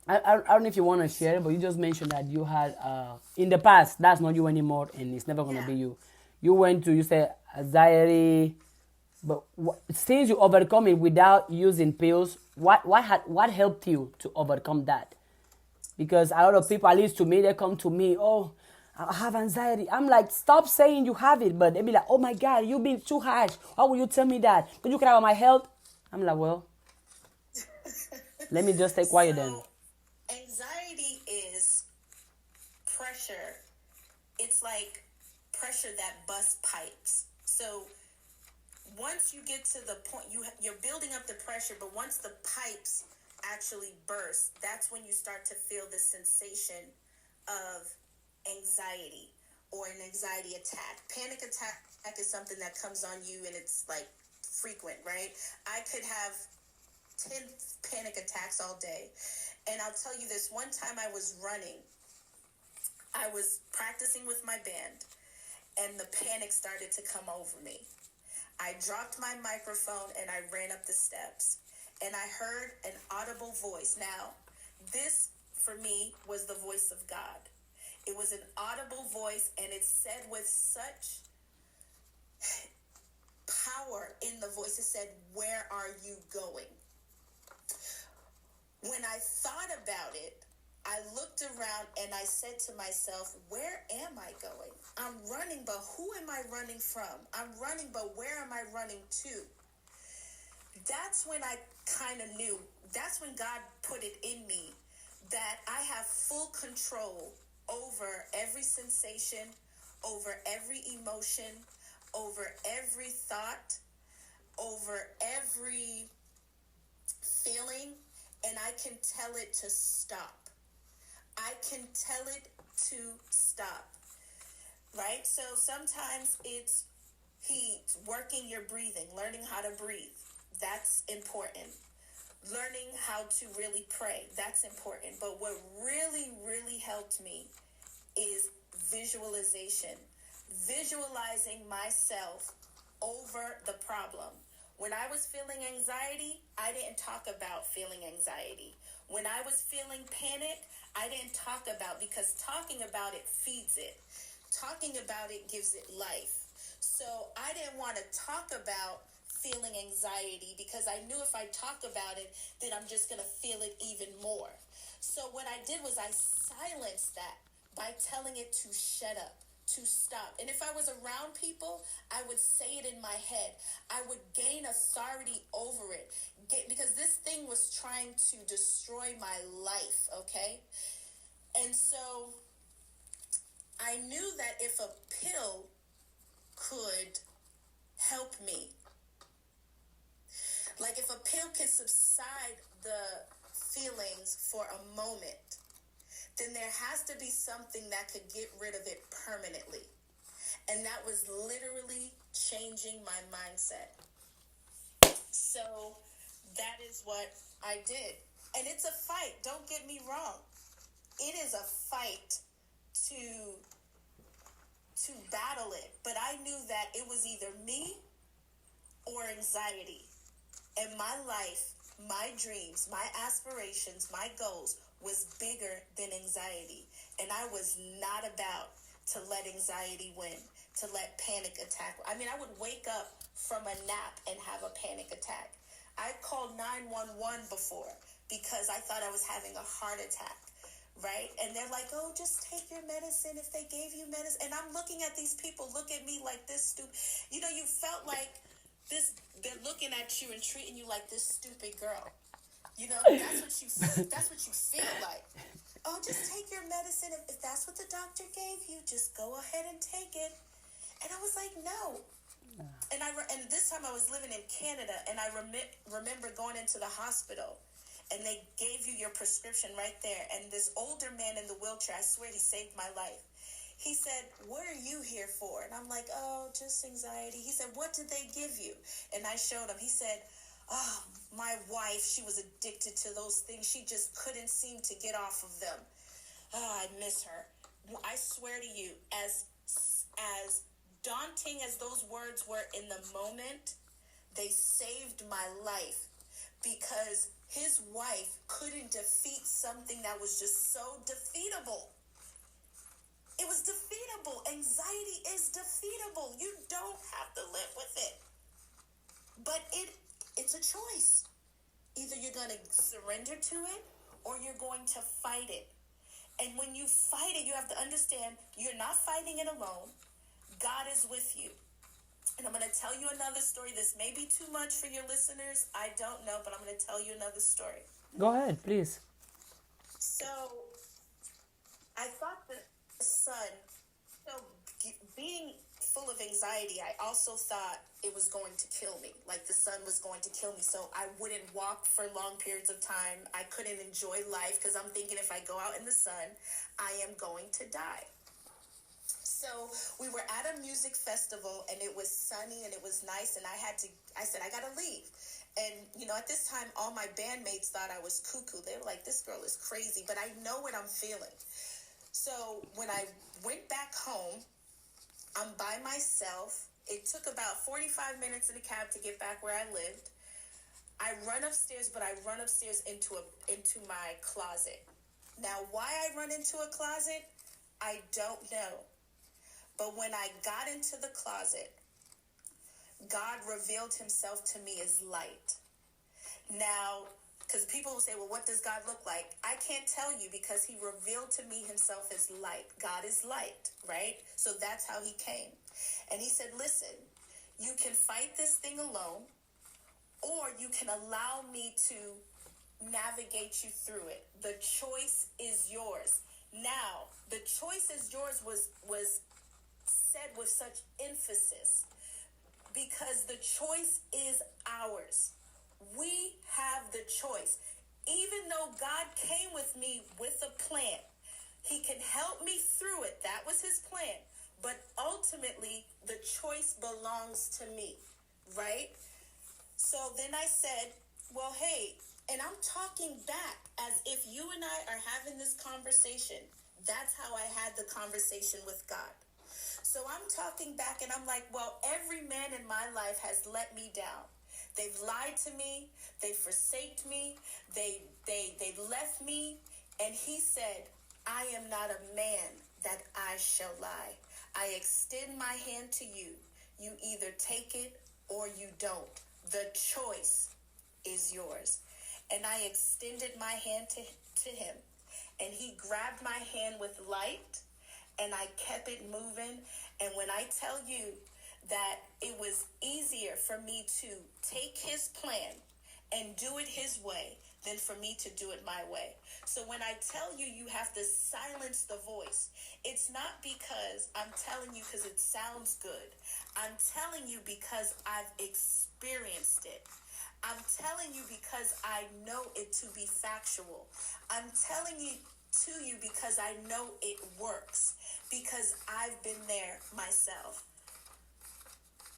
I don't know if you want to share, but you just mentioned that you had in the past. That's not you anymore, and it's never gonna Yeah. be you. You went to, you said, anxiety, but since you overcome it without using pills, what helped you to overcome that? Because a lot of people, at least to me, they come to me, oh, I have anxiety. I'm like, stop saying you have it, but they be like, oh my God, you've been too harsh. Why would you tell me that? Don't you care about my health? I'm like, well, let me just stay quiet then. So, anxiety is pressure. It's like pressure that busts pipes. So, once you get to the point, you're building up the pressure, but once the pipes actually burst, that's when you start to feel the sensation of anxiety or an anxiety attack. Panic attack is something that comes on you and it's like frequent, right? I could have 10 panic attacks all day. And I'll tell you this, one time I was running, I was practicing with my band, and the panic started to come over me. I dropped my microphone and I ran up the steps, and I heard an audible voice. Now, this for me was the voice of God. It was an audible voice, and it said with such power in the voice, it said, "Where are you going?" When I thought about it, I looked around and I said to myself, where am I going? I'm running, but who am I running from? I'm running, but where am I running to? That's when I kind of knew. That's when God put it in me that I have full control over every sensation, over every emotion, over every thought, over every feeling, and I can tell it to stop. I can tell it to stop, right? So sometimes it's working your breathing, learning how to breathe. That's important. Learning how to really pray. That's important. But what really, really helped me is visualization. Visualizing myself over the problem. When I was feeling anxiety, I didn't talk about feeling anxiety. When I was feeling panic, I didn't talk about, because talking about it feeds it. Talking about it gives it life. So I didn't want to talk about feeling anxiety because I knew if I talk about it, then I'm just going to feel it even more. So what I did was I silenced that by telling it to shut up, to stop. And if I was around people, I would say it in my head. I would gain authority over it because this thing was trying to destroy my life, okay? And so I knew that if a pill could help me, like if a pill could subside the feelings for a moment, then there has to be something that could get rid of it permanently. And that was literally changing my mindset. So that is what I did. And it's a fight. Don't get me wrong. It is a fight to battle it. But I knew that it was either me or anxiety. And my life, my dreams, my aspirations, my goals was bigger than anxiety. And I was not about to let anxiety win, to let panic attack. I mean, I would wake up from a nap and have a panic attack. I called 911 before because I thought I was having a heart attack, right? And they're like, oh, just take your medicine if they gave you medicine. And I'm looking at these people look at me like this stupid. You know, you felt like this, they're looking at you and treating you like this stupid girl. You know, that's what you feel like. Oh, just take your medicine. If that's what the doctor gave you, just go ahead and take it. And I was like, no. And this time I was living in Canada, and I remember going into the hospital, and they gave you your prescription right there. And this older man in the wheelchair, I swear he saved my life. He said, what are you here for? And I'm like, oh, just anxiety. He said, what did they give you? And I showed him. He said, oh, my wife, she was addicted to those things. She just couldn't seem to get off of them. Oh, I miss her. I swear to you, as daunting as those words were in the moment, they saved my life, because his wife couldn't defeat something that was just so defeatable. It was defeatable. Anxiety is defeatable. You don't have to live with it. But it's a choice. Either you're going to surrender to it or you're going to fight it. And when you fight it, you have to understand you're not fighting it alone. God is with you. And I'm going to tell you another story. This may be too much for your listeners. I don't know, but I'm going to tell you another story. Go ahead, please. So I thought the sun, being full of anxiety, I also thought it was going to kill me. Like the sun was going to kill me. So I wouldn't walk for long periods of time. I couldn't enjoy life because I'm thinking if I go out in the sun, I am going to die. So we were at a music festival and it was sunny and it was nice. And I said, I got to leave. And, at this time, all my bandmates thought I was cuckoo. They were like, this girl is crazy, but I know what I'm feeling. So when I went back home, I'm by myself. It took about 45 minutes in a cab to get back where I lived. I run upstairs, but I run upstairs into my closet. Now, why I run into a closet, I don't know. But when I got into the closet, God revealed himself to me as light. Now, because people will say, well, what does God look like? I can't tell you because he revealed to me himself as light. God is light, right? So that's how he came. And he said, listen, you can fight this thing alone, or you can allow me to navigate you through it. The choice is yours. Now, the choice is yours was said with such emphasis because the choice is ours. We have the choice. Even though God came with me with a plan, he can help me through it. That was his plan. But ultimately, the choice belongs to me, right? So then I said, well, hey, and I'm talking back as if you and I are having this conversation. That's how I had the conversation with God. So I'm talking back and I'm like, well, every man in my life has let me down. They've lied to me. They forsaked me. They left me. And he said, I am not a man that I shall lie. I extend my hand to you. You either take it or you don't. The choice is yours. And I extended my hand to him. And he grabbed my hand with light. And I kept it moving. And when I tell you that it was easier for me to take his plan and do it his way than for me to do it my way. So when I tell you, you have to silence the voice. It's not because I'm telling you because it sounds good. I'm telling you because I've experienced it. I'm telling you because I know it to be factual. I'm telling you to you because I know it works, because I've been there myself.